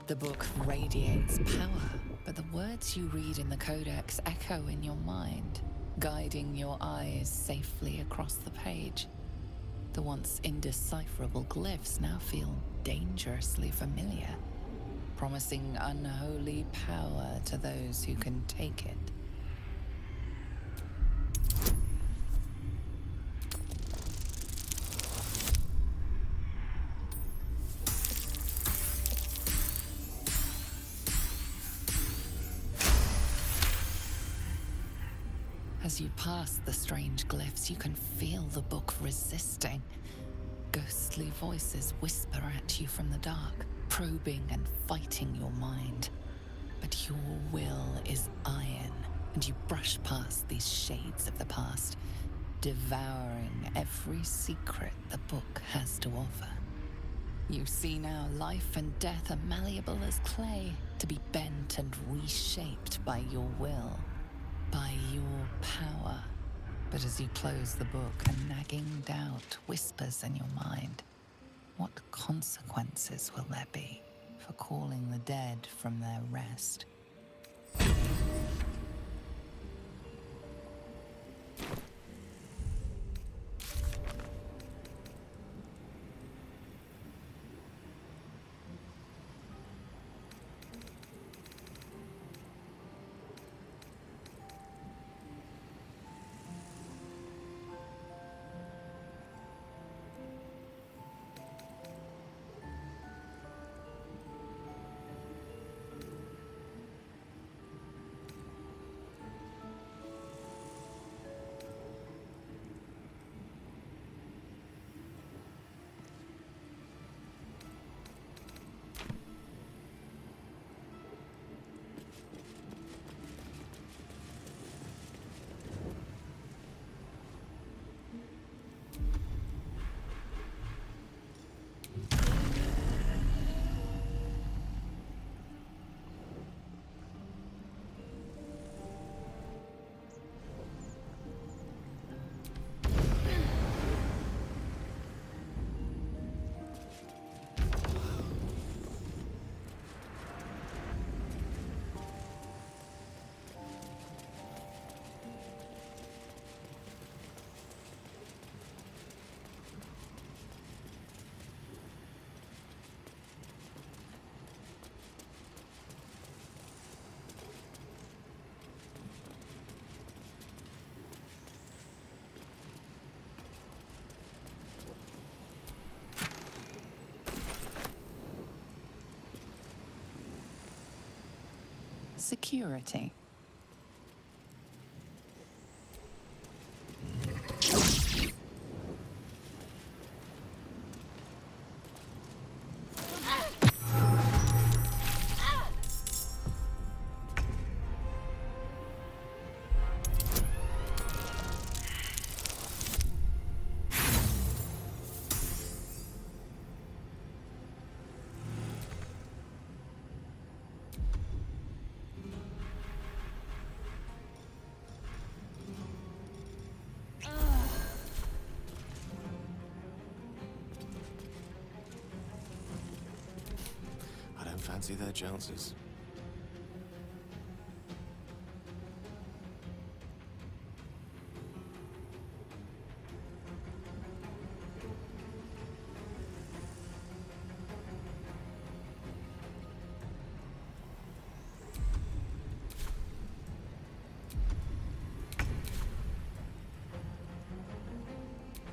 The book radiates power, but the words you read in the codex echo in your mind, guiding your eyes safely across the page. The once indecipherable glyphs now feel dangerously familiar, promising unholy power to those who can take it. As you pass the strange glyphs, you can feel the book resisting. Ghostly voices whisper at you from the dark, probing and fighting your mind. But your will is iron, and you brush past these shades of the past, devouring every secret the book has to offer. You see now life and death are malleable as clay, to be bent and reshaped by your will, by your power. But as you close the book, a nagging doubt whispers in your mind. What consequences will there be for calling the dead from their rest? Security. I don't fancy their chances.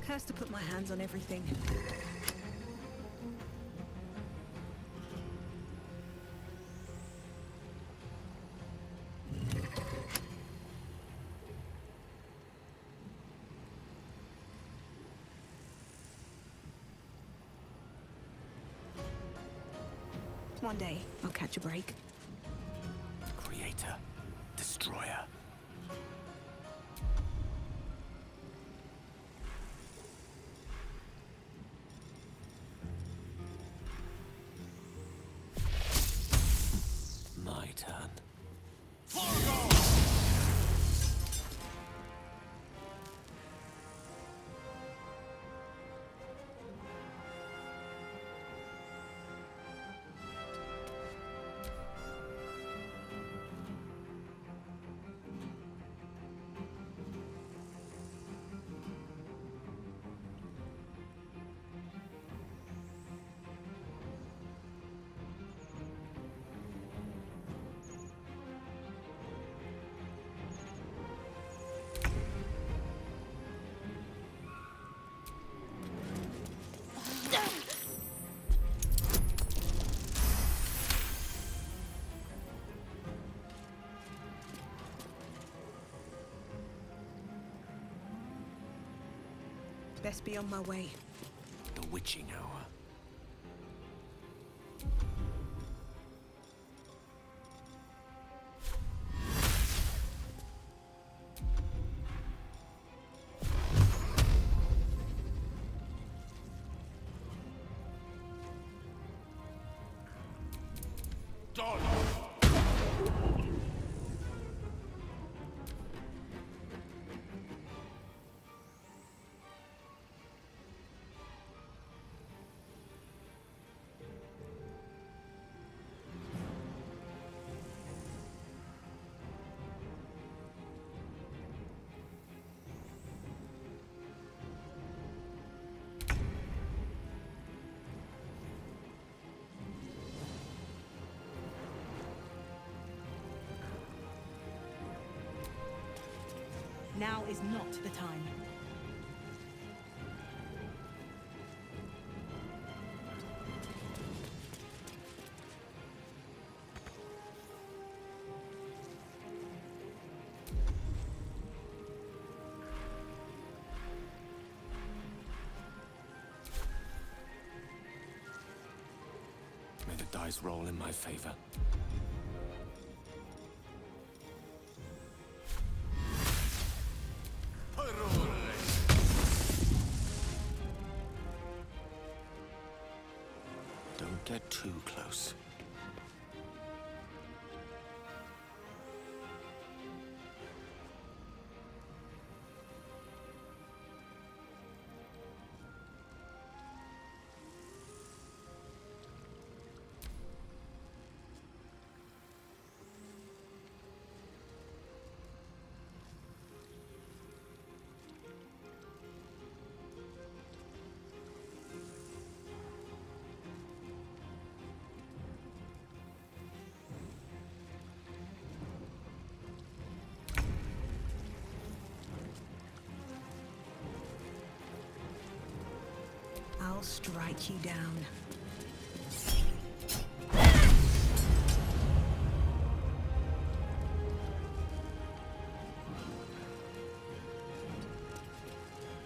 Cursed to put my hands on everything. One day, I'll catch a break. Creator. Destroyer. My turn. Best be on my way. The witching hour. Now is not the time. May the dice roll in my favor. Don't get too close. I'll strike you down.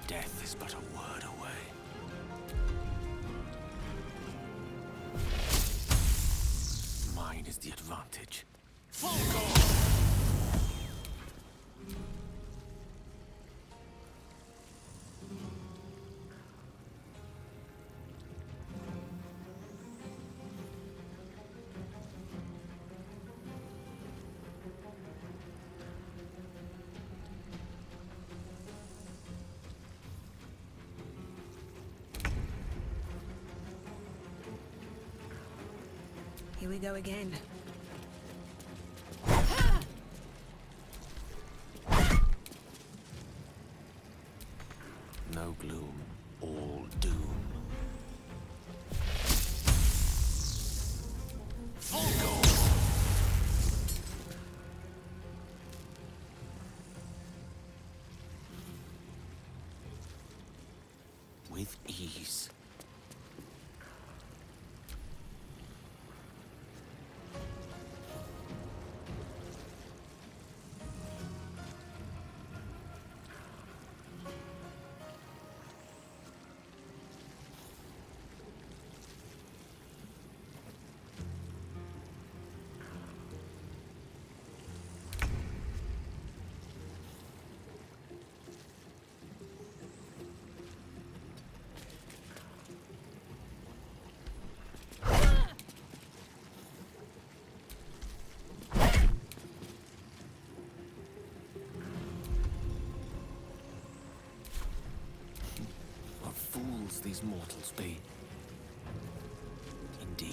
Death is but a word away. Mine is the advantage. Here we go again. No gloom, all doom. With ease. What fools these mortals be. Indeed.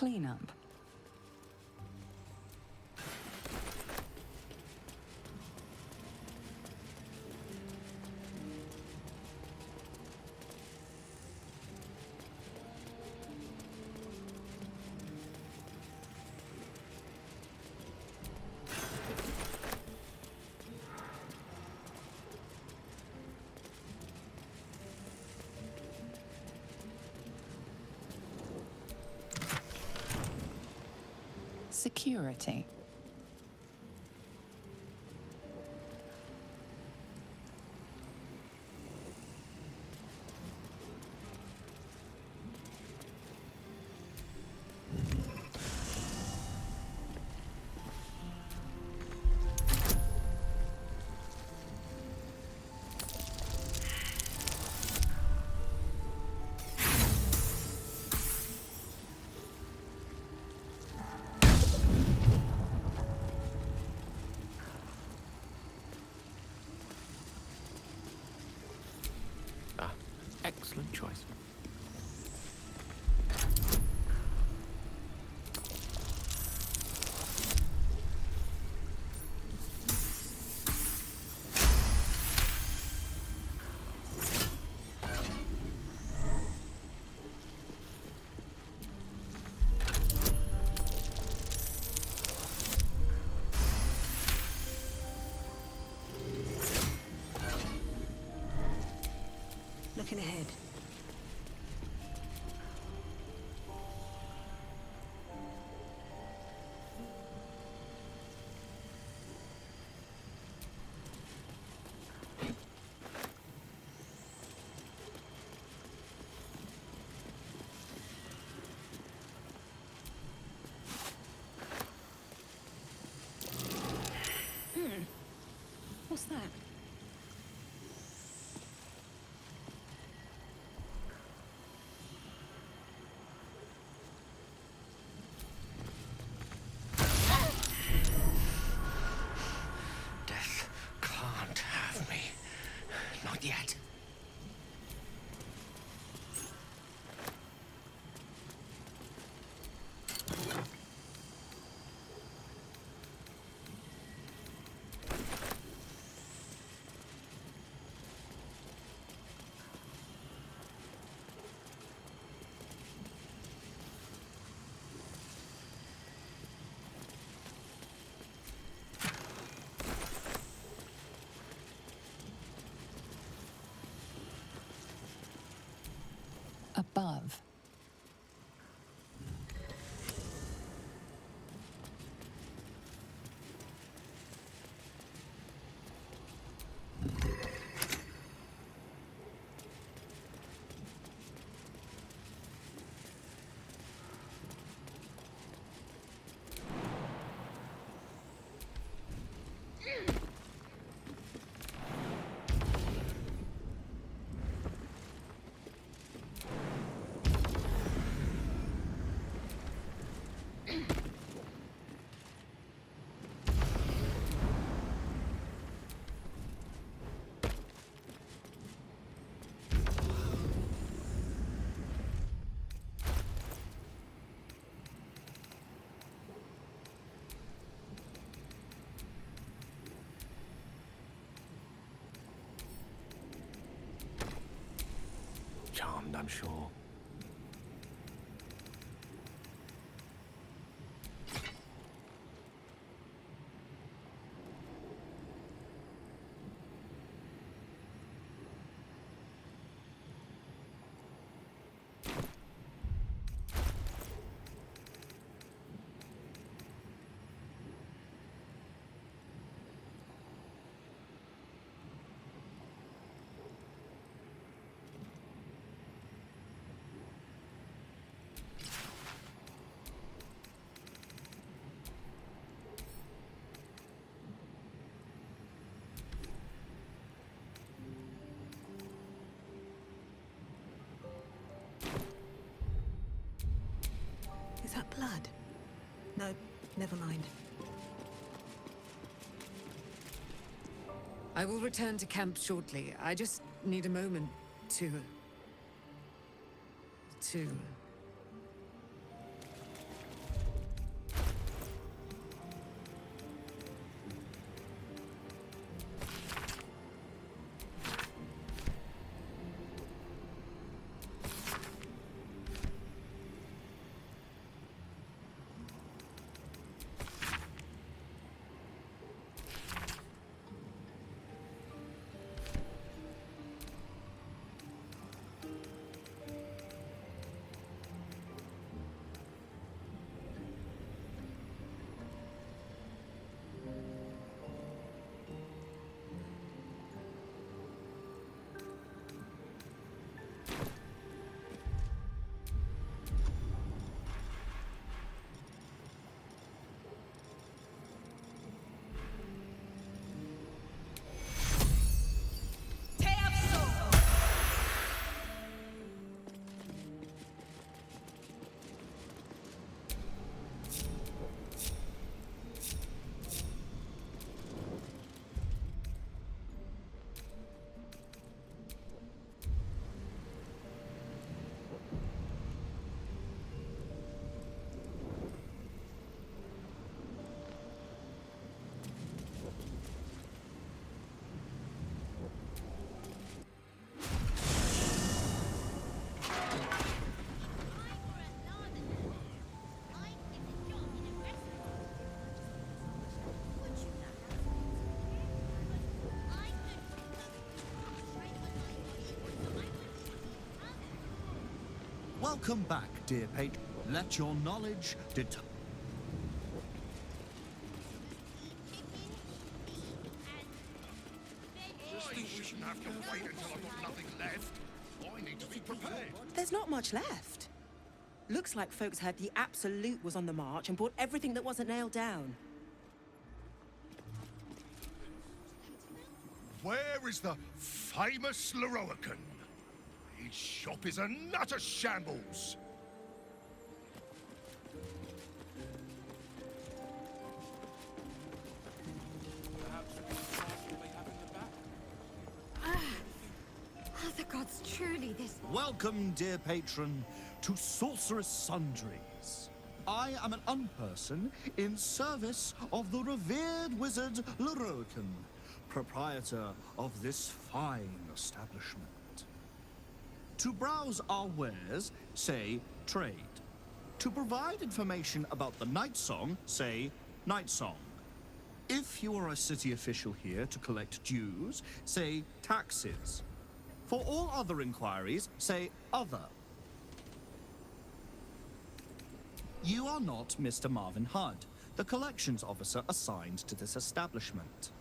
cleanup. Security. Ah, excellent choice. Looking ahead. What's that? Death can't have me. Not yet. Above. Charmed, I'm sure. Is that blood? No, never mind. I will return to camp shortly. I just need a moment to... Welcome back, dear patron. Let your knowledge determine. We shouldn't have to wait until I've got nothing left. I need to be prepared. There's not much left. Looks like folks heard the Absolute was on the march and bought everything that wasn't nailed down. Where is the famous Leroican? His shop is a nutter shambles. Are the gods truly this? Welcome, dear patron, to Sorceress Sundries. I am an unperson in service of the revered wizard Leroican, proprietor of this fine establishment. To browse our wares, say trade. To provide information about the Night Song, say Night Song. If you are a city official here to collect dues, say taxes. For all other inquiries, say other. You are not Mr. Marvin Hudd, the collections officer assigned to this establishment.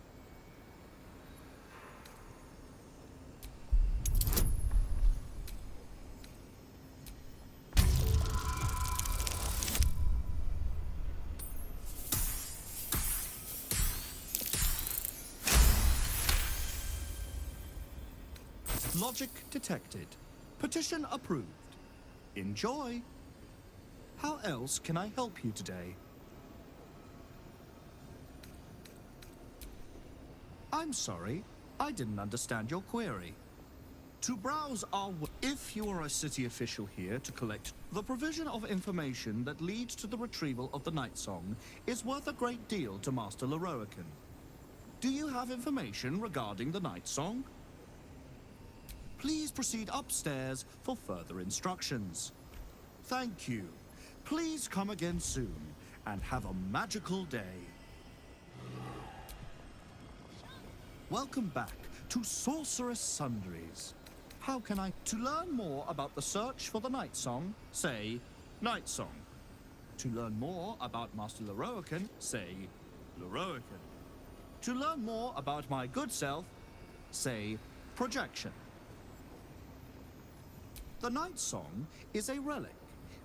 Logic detected. Petition approved. Enjoy. How else can I help you today? I'm sorry, I didn't understand your query. To browse our if you are a city official here to collect the provision of information that leads to the retrieval of the Night Song is worth a great deal to Master Leroican. Do you have information regarding the Night Song? Please proceed upstairs for further instructions. Thank you. Please come again soon and have a magical day. Welcome back to Sorceress Sundries. How can I... To learn more about the search for the Night Song, say Night Song. To learn more about Master Leroican, say Leroican. To learn more about my good self, say projection. The Night Song is a relic,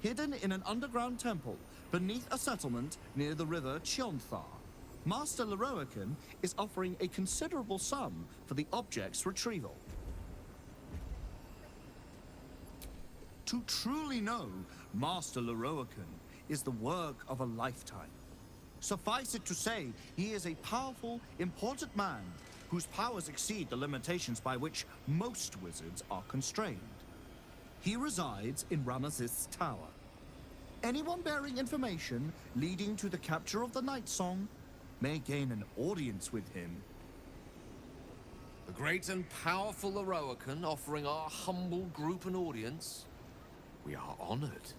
hidden in an underground temple beneath a settlement near the river Chionthar. Master Leroican is offering a considerable sum for the object's retrieval. To truly know Master Leroican is the work of a lifetime. Suffice it to say, he is a powerful, important man whose powers exceed the limitations by which most wizards are constrained. He resides in Ramesith's tower. Anyone bearing information leading to the capture of the Night Song may gain an audience with him. The great and powerful Leroican offering our humble group an audience. We are honored.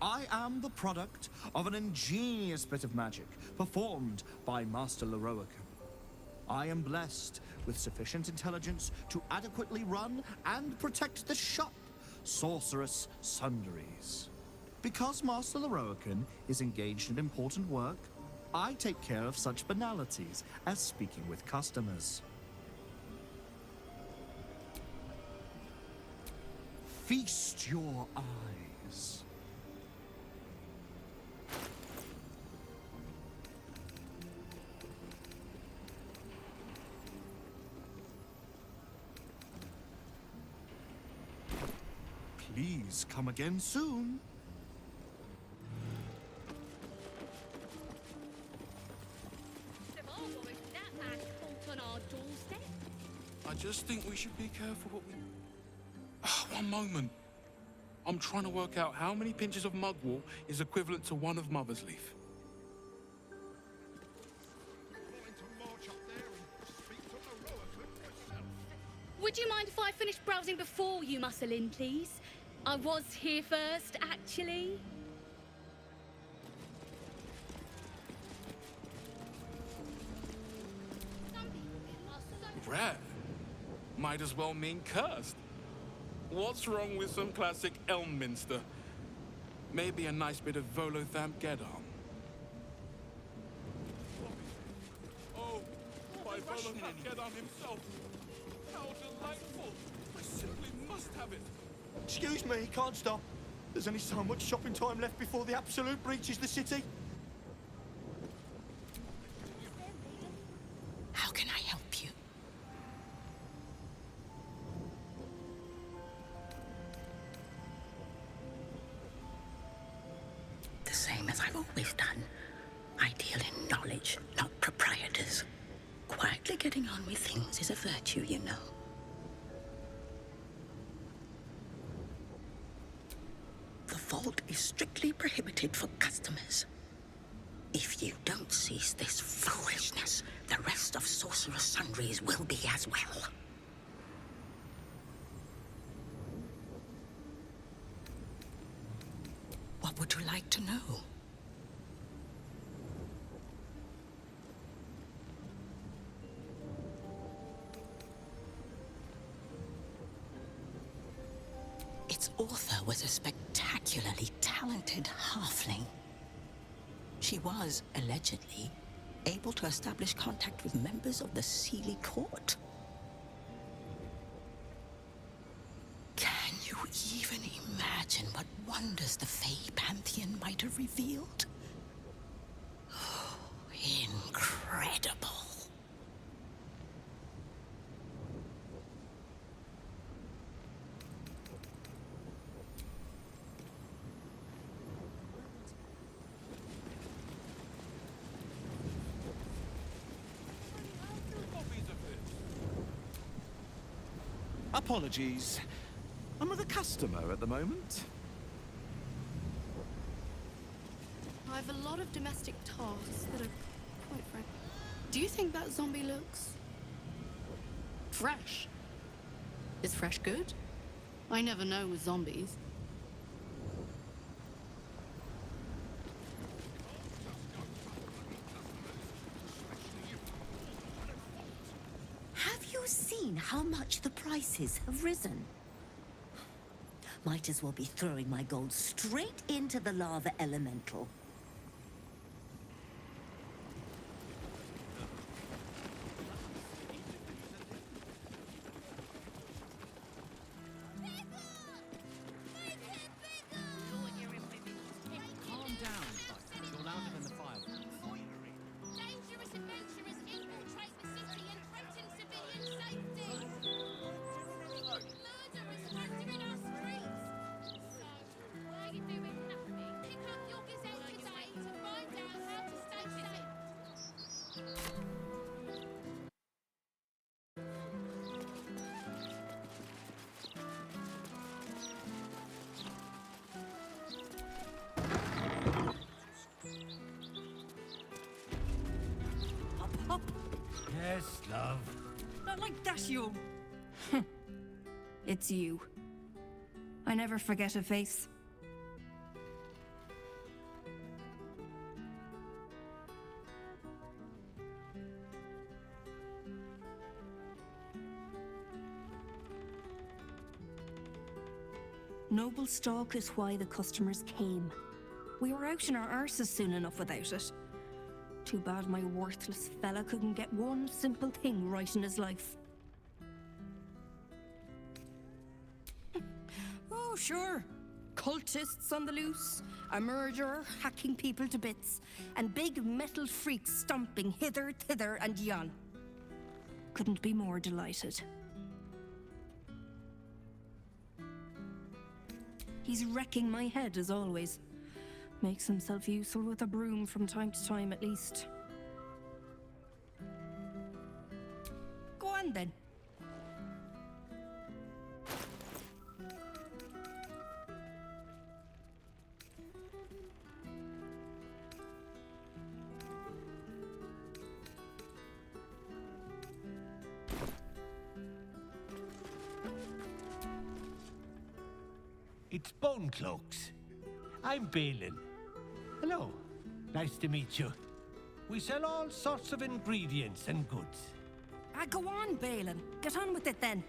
I am the product of an ingenious bit of magic performed by Master Leroican. I am blessed with sufficient intelligence to adequately run and protect the shop, Sorceress Sundries. Because Master Leroican is engaged in important work, I take care of such banalities as speaking with customers. Feast your eyes. Please come again soon. I just think we should be careful what we... One moment. I'm trying to work out how many pinches of mugwort is equivalent to one of Mother's Leaf. Would you mind if I finished browsing before you muscle in, please? I was here first, actually. Rat, might as well mean cursed. What's wrong with some classic Elminster? Maybe a nice bit of Volothamp Gedon. Oh, by Volothamp Gedon himself. How delightful! I simply must have it. Excuse me, can't stop. There's only so much shopping time left before the Absolute breaches the city. How can I help you? The same as I've always done. I deal in knowledge, not proprietors. Quietly getting on with things is a virtue, you know. The vault is strictly prohibited for customers. If you don't cease this foolishness, the rest of Sorcerer's Sundries will be as well. What would you like to know? Its author was a spectacularly talented halfling. She was, allegedly, able to establish contact with members of the Sealy court. Can you even imagine what wonders the Fey Pantheon might have revealed? Oh, incredible. Apologies. I'm with a customer at the moment. I've a lot of domestic tasks that are quite frank. Do you think that zombie looks fresh? Is fresh good? I never know with zombies. Have you seen how much the prices have risen? Might as well be throwing my gold straight into the lava elemental. Yes, love. Not like that, you. It's you. I never forget a face. Noble stock is why the customers came. We were out in our arses soon enough without it. Too bad my worthless fella couldn't get one simple thing right in his life. Oh, sure. Cultists on the loose, a murderer hacking people to bits, and big metal freaks stomping hither, thither, and yon. Couldn't be more delighted. He's wrecking my head, as always. Makes himself useful with a broom from time to time, at least. Go on, then. It's Bone Cloaks. I'm Balin. Hello. Nice to meet you. We sell all sorts of ingredients and goods. Go on, Balin. Get on with it then.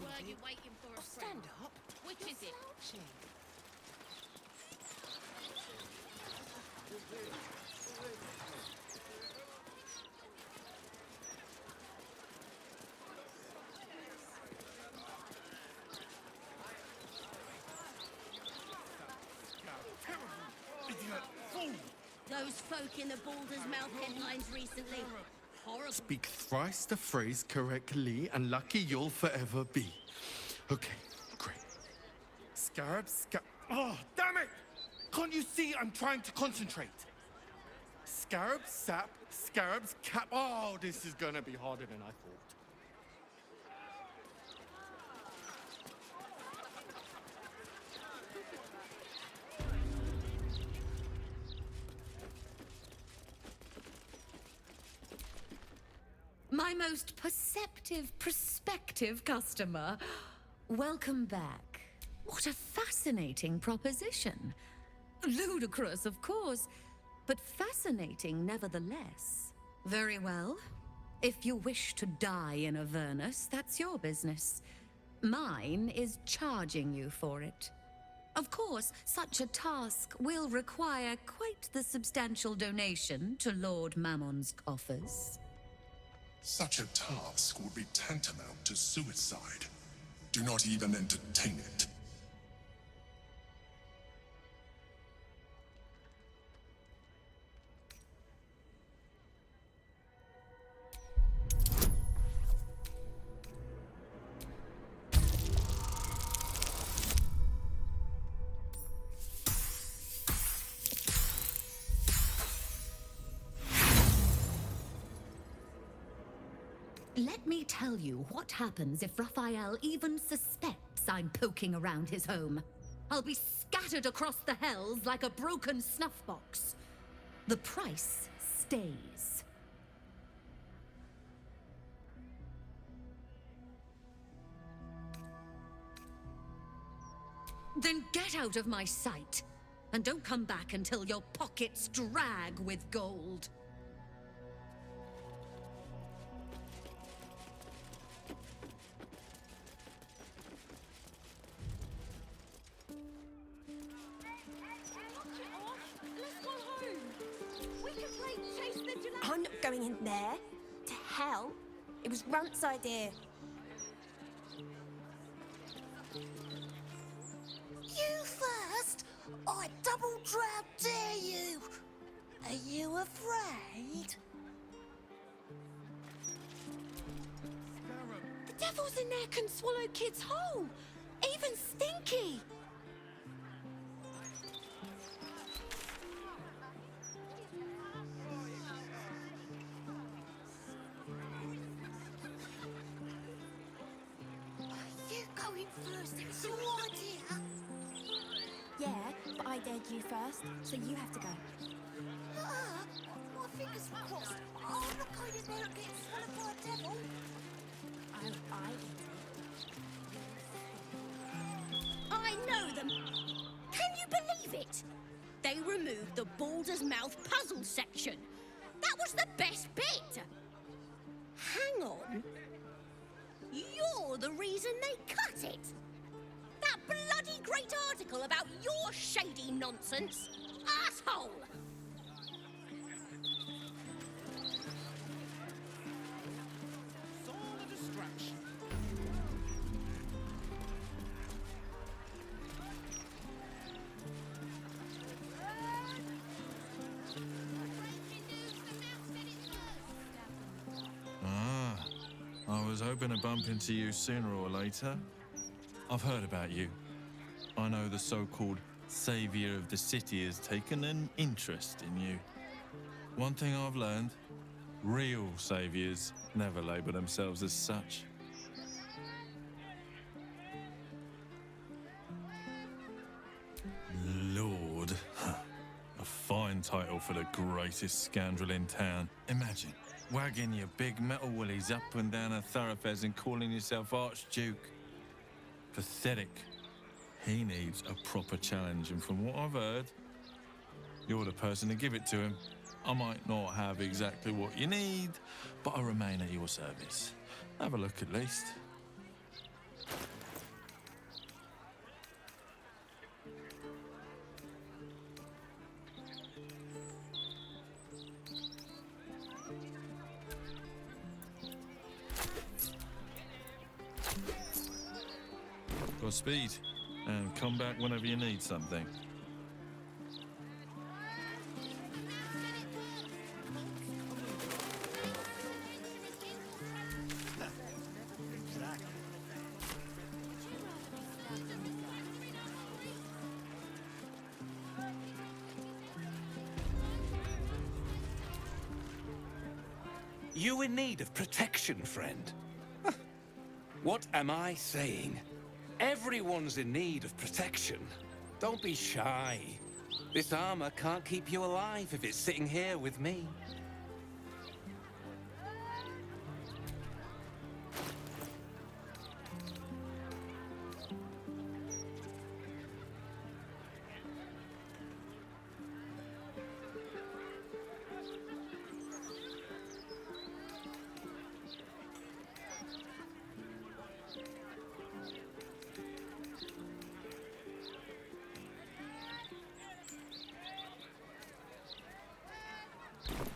Were you waiting for a friend? Stand up. Which is it? Those folk in the Baldur's Mouth headlines recently. Horrible. Speak thrice the phrase correctly, and lucky you'll forever be. Okay, great. Oh, damn it! Can't you see I'm trying to concentrate? Scarab, sap, scarabs, cap. Oh, this is gonna be harder than I thought. My most perceptive, prospective customer. Welcome back. What a fascinating proposition. Ludicrous, of course, but fascinating nevertheless. Very well. If you wish to die in Avernus, that's your business. Mine is charging you for it. Of course, such a task will require quite the substantial donation to Lord Mammon's coffers. Such a task would be tantamount to suicide. Do not even entertain it. Let me tell you what happens if Raphael even suspects I'm poking around his home. I'll be scattered across the hells like a broken snuff box. The price stays. Then get out of my sight, and don't come back until your pockets drag with gold. I'm not going in there. To hell. It was Runt's idea. You first? I double drown dare you! Are you afraid? The devils in there can swallow kids whole. Even Stinky. First, it's your idea. Yeah, but I dared you first, so you have to go. My fingers crossed. I'm not going in there and getting swallowed by a devil. I know them. Can you believe it? They removed the Baldur's Mouth puzzle section. That was the best bit. Hang on. You're the reason they cut it. That bloody great article about your shady nonsense. Asshole! It's all a distraction. I was hoping to bump into you sooner or later. I've heard about you. I know the so-called savior of the city has taken an interest in you. One thing I've learned, real saviors never label themselves as such. Lord. A fine title for the greatest scoundrel in town. Imagine, wagging your big metal willies up and down a thoroughfares and calling yourself Archduke. Pathetic. He needs a proper challenge, and from what I've heard, you're the person to give it to him. I might not have exactly what you need, but I remain at your service. Have a look at least. Godspeed, and come back whenever you need something. You in need of protection, friend? What am I saying? Everyone's in need of protection. Don't be shy. This armor can't keep you alive if it's sitting here with me.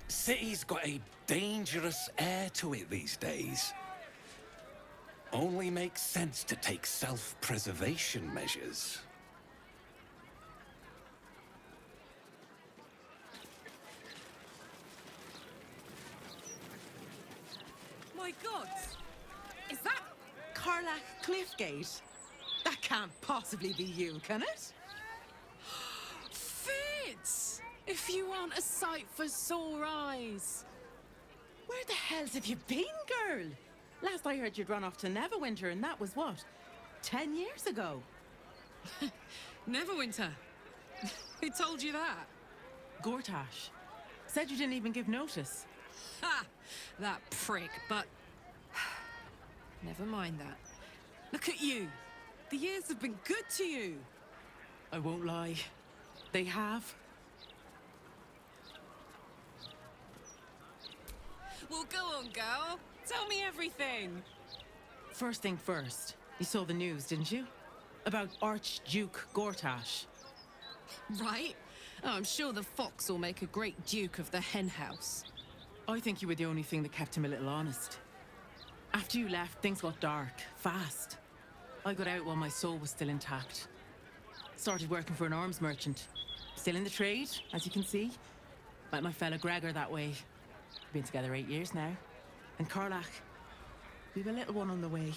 City's got a dangerous air to it these days. Only makes sense to take self-preservation measures. My God! Is that Karlach Cliffgate? That can't possibly be you, can it? Fitz! If you aren't a sight for sore eyes. Where the hells have you been, girl? Last I heard you'd run off to Neverwinter, and that was what? 10 years ago? Neverwinter? Who told you that? Gortash. Said you didn't even give notice. Ha! That prick, but... Never mind that. Look at you. The years have been good to you. I won't lie. They have. Well, go on, girl. Tell me everything. First thing first, you saw the news, didn't you? About Archduke Gortash. Right? Oh, I'm sure the fox will make a great duke of the hen house. I think you were the only thing that kept him a little honest. After you left, things got dark, fast. I got out while my soul was still intact. Started working for an arms merchant. Still in the trade, as you can see. Met my fella Gregor that way. Been together 8 years now. And Karlach, we've a little one on the way.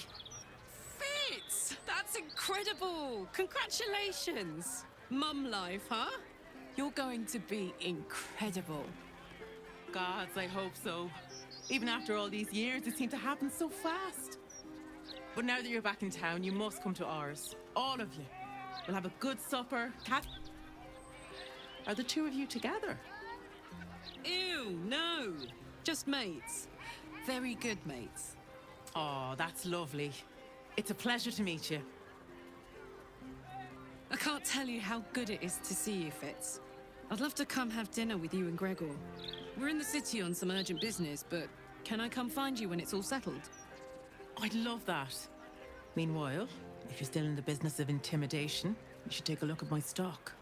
Fitz! That's incredible! Congratulations! Mum life, huh? You're going to be incredible. Gods, I hope so. Even after all these years, it seemed to happen so fast. But now that you're back in town, you must come to ours. All of you. We'll have a good supper. Are the two of you together? Ew, no. Just mates. Very good mates. Oh, that's lovely. It's a pleasure to meet you. I can't tell you how good it is to see you, Fitz. I'd love to come have dinner with you and Gregor. We're in the city on some urgent business, but can I come find you when it's all settled? I'd love that. Meanwhile, if you're still in the business of intimidation, you should take a look at my stock.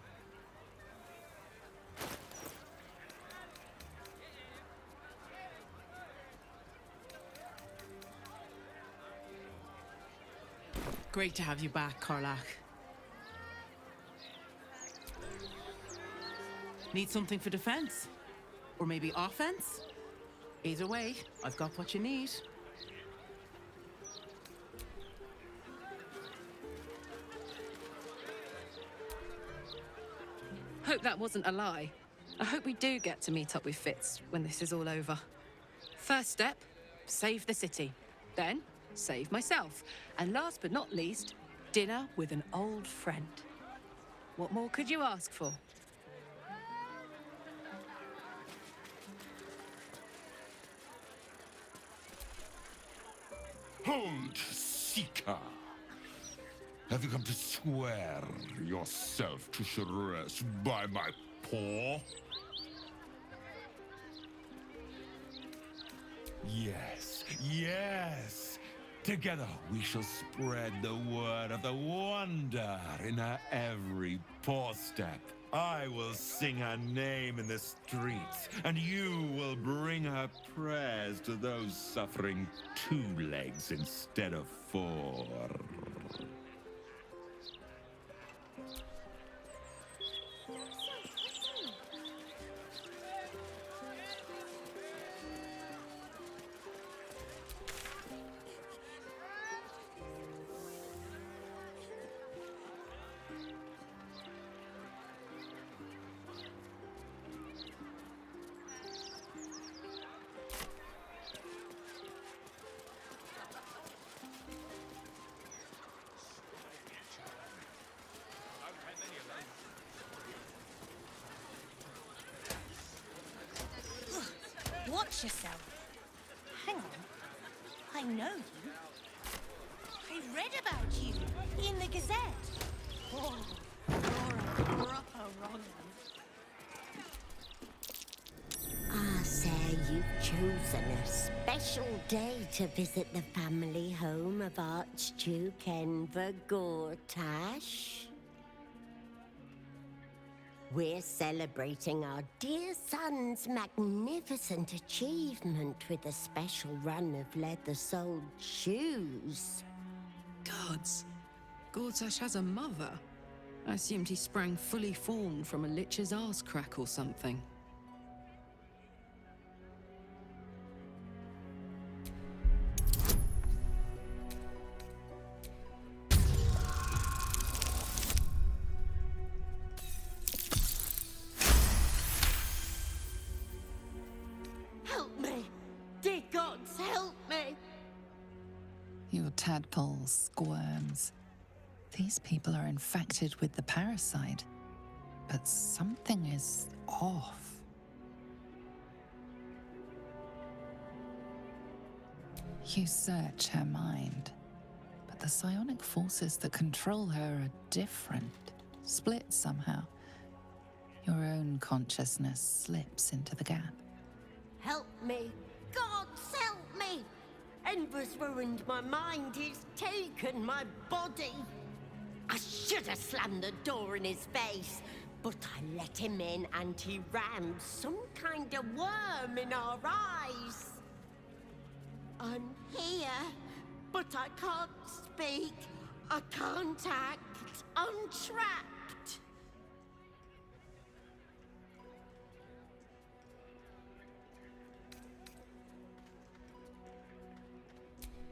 Great to have you back, Karlach. Need something for defense? Or maybe offense? Either way, I've got what you need. Hope that wasn't a lie. I hope we do get to meet up with Fitz when this is all over. First step, save the city. Then, save myself. And last but not least, dinner with an old friend. What more could you ask for? Hold, Seeker. Have you come to swear yourself to Sharess by my paw? Yes, yes. Together we shall spread the word of the wonder in her every paw step. I will sing her name in the streets, and you will bring her prayers to those suffering 2 legs instead of 4. Watch yourself. Hang on. I know you. I read about you in the Gazette. Oh, you're a proper wrong Ah, sir, you've chosen a special day to visit the family home of Archduke Enver Gortash. We're celebrating our dear son's magnificent achievement with a special run of leather-soled shoes. Gods. Gortash has a mother. I assumed he sprang fully formed from a lich's arse crack or something. Help me! Dear gods, help me! Your tadpole squirms. These people are infected with the parasite, but something is off. You search her mind, but the psionic forces that control her are different, split somehow. Your own consciousness slips into the gap. Help me! Gods, help me! Enver's ruined my mind. He's taken my body. I should have slammed the door in his face, but I let him in and he rammed some kind of worm in our eyes. I'm here, but I can't speak. I can't act. I'm trapped.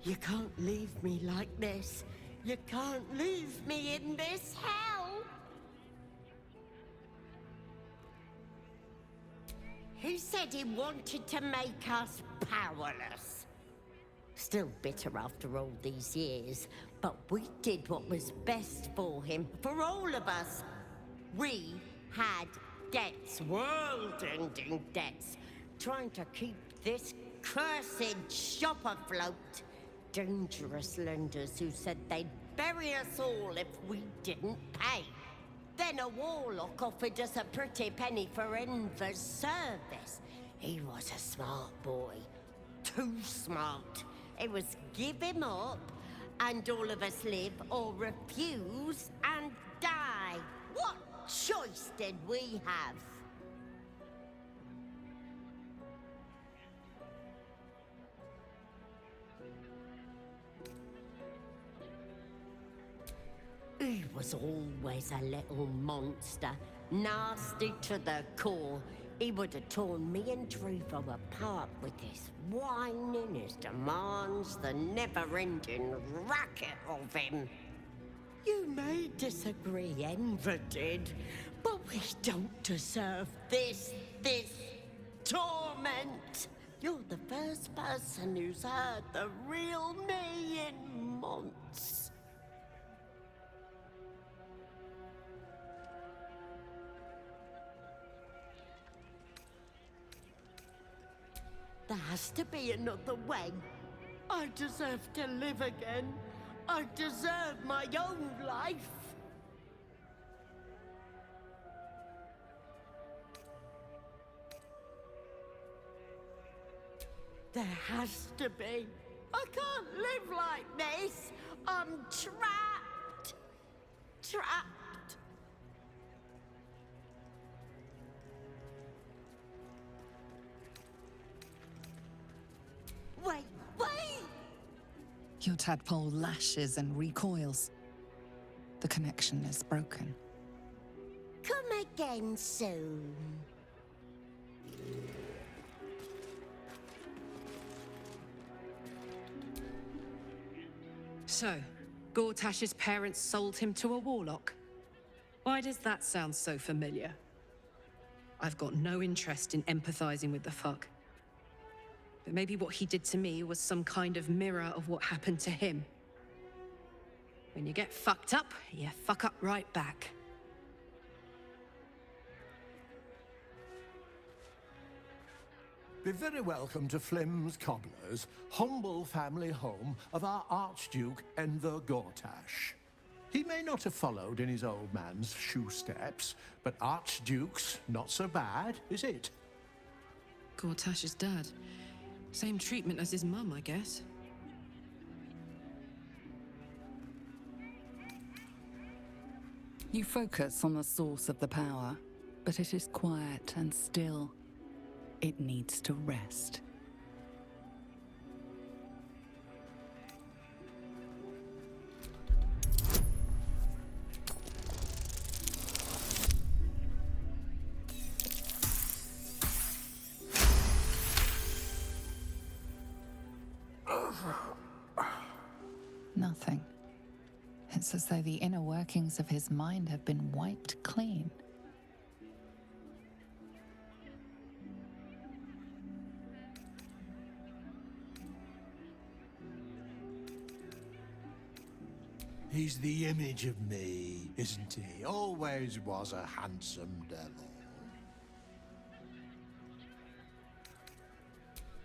You can't leave me like this. You can't leave me in this hell. He said he wanted to make us powerless. Still bitter after all these years, but we did what was best for him, for all of us. We had debts, world-ending debts, trying to keep this cursed shop afloat. Dangerous lenders who said they'd bury us all if we didn't pay. Then a warlock offered us a pretty penny for Enver's service. He was a smart boy. Too smart. It was give him up, and all of us live, or refuse and die. What choice did we have? He was always a little monster, nasty to the core. He would have torn me and Druvo apart with his whining, his demands, the never-ending racket of him. You may disagree, Enver did, but we don't deserve this torment. You're the first person who's heard the real me in months. There has to be another way. I deserve to live again. I deserve my own life. There has to be. I can't live like this. I'm trapped. Trapped. Wait, wait! Your tadpole lashes and recoils. The connection is broken. Come again soon. So, Gortash's parents sold him to a warlock. Why does that sound so familiar? I've got no interest in empathizing with the fuck. But maybe what he did to me was some kind of mirror of what happened to him. When you get fucked up, you fuck up right back. Be very welcome to Flim's Cobblers, humble family home of our Archduke Enver Gortash. He may not have followed in his old man's shoe steps, but Archduke's not so bad, is it? Gortash's dad. Same treatment as his mum, I guess. You focus on the source of the power, but it is quiet and still. It needs to rest. Nothing. It's as though the inner workings of his mind have been wiped clean. He's the image of me, isn't he? Always was a handsome devil.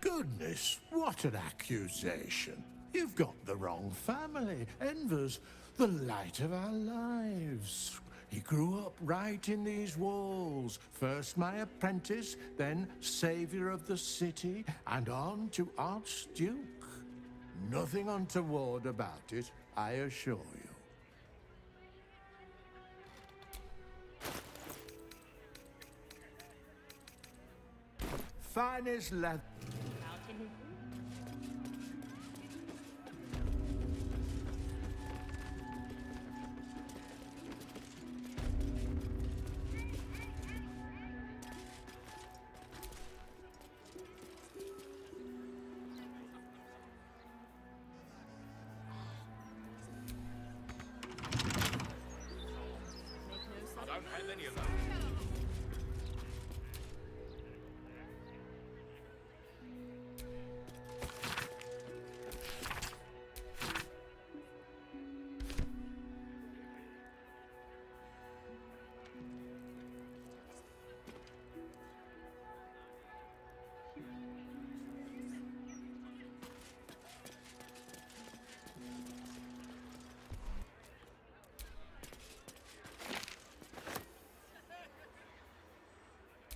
Goodness, what an accusation. You've got the wrong family. Enver's the light of our lives. He grew up right in these walls. First my apprentice, then savior of the city, and on to Archduke. Nothing untoward about it, I assure you. Finest leather. I don't have any of those.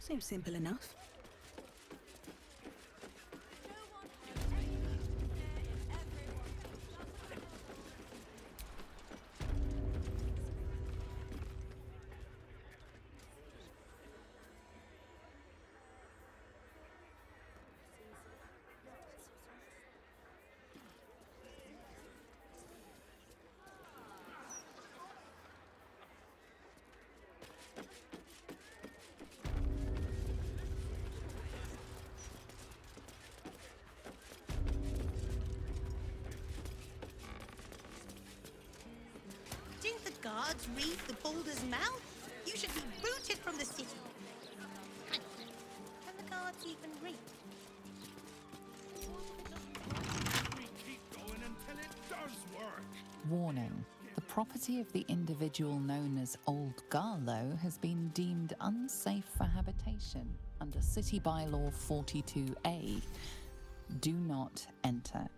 Seems simple enough. guards read the Balder's mouth? You should be booted from the city. Hang on. Can the guards even read? We keep going until it does work. Warning. The property of the individual known as Old Garlow has been deemed unsafe for habitation under City Bylaw 42A. Do not enter.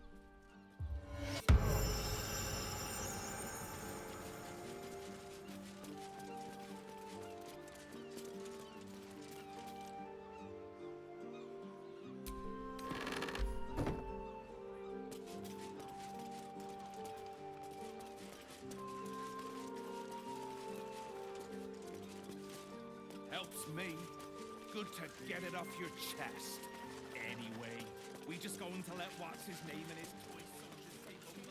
Helps me. Good to get it off your chest. Anyway, we just going to let what's his name and his toy soldiers take over?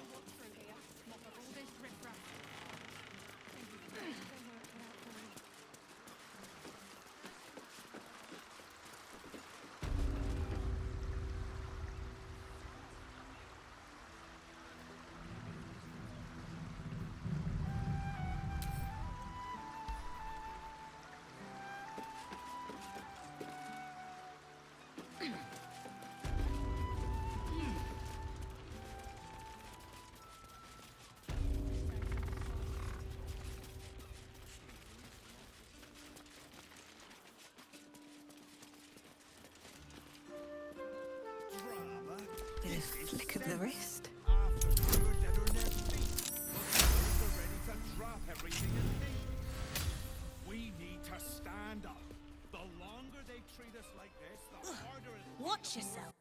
Bit of flick of the wrist. We need to stand up. The longer they treat us like this, the harder it... Watch yourself.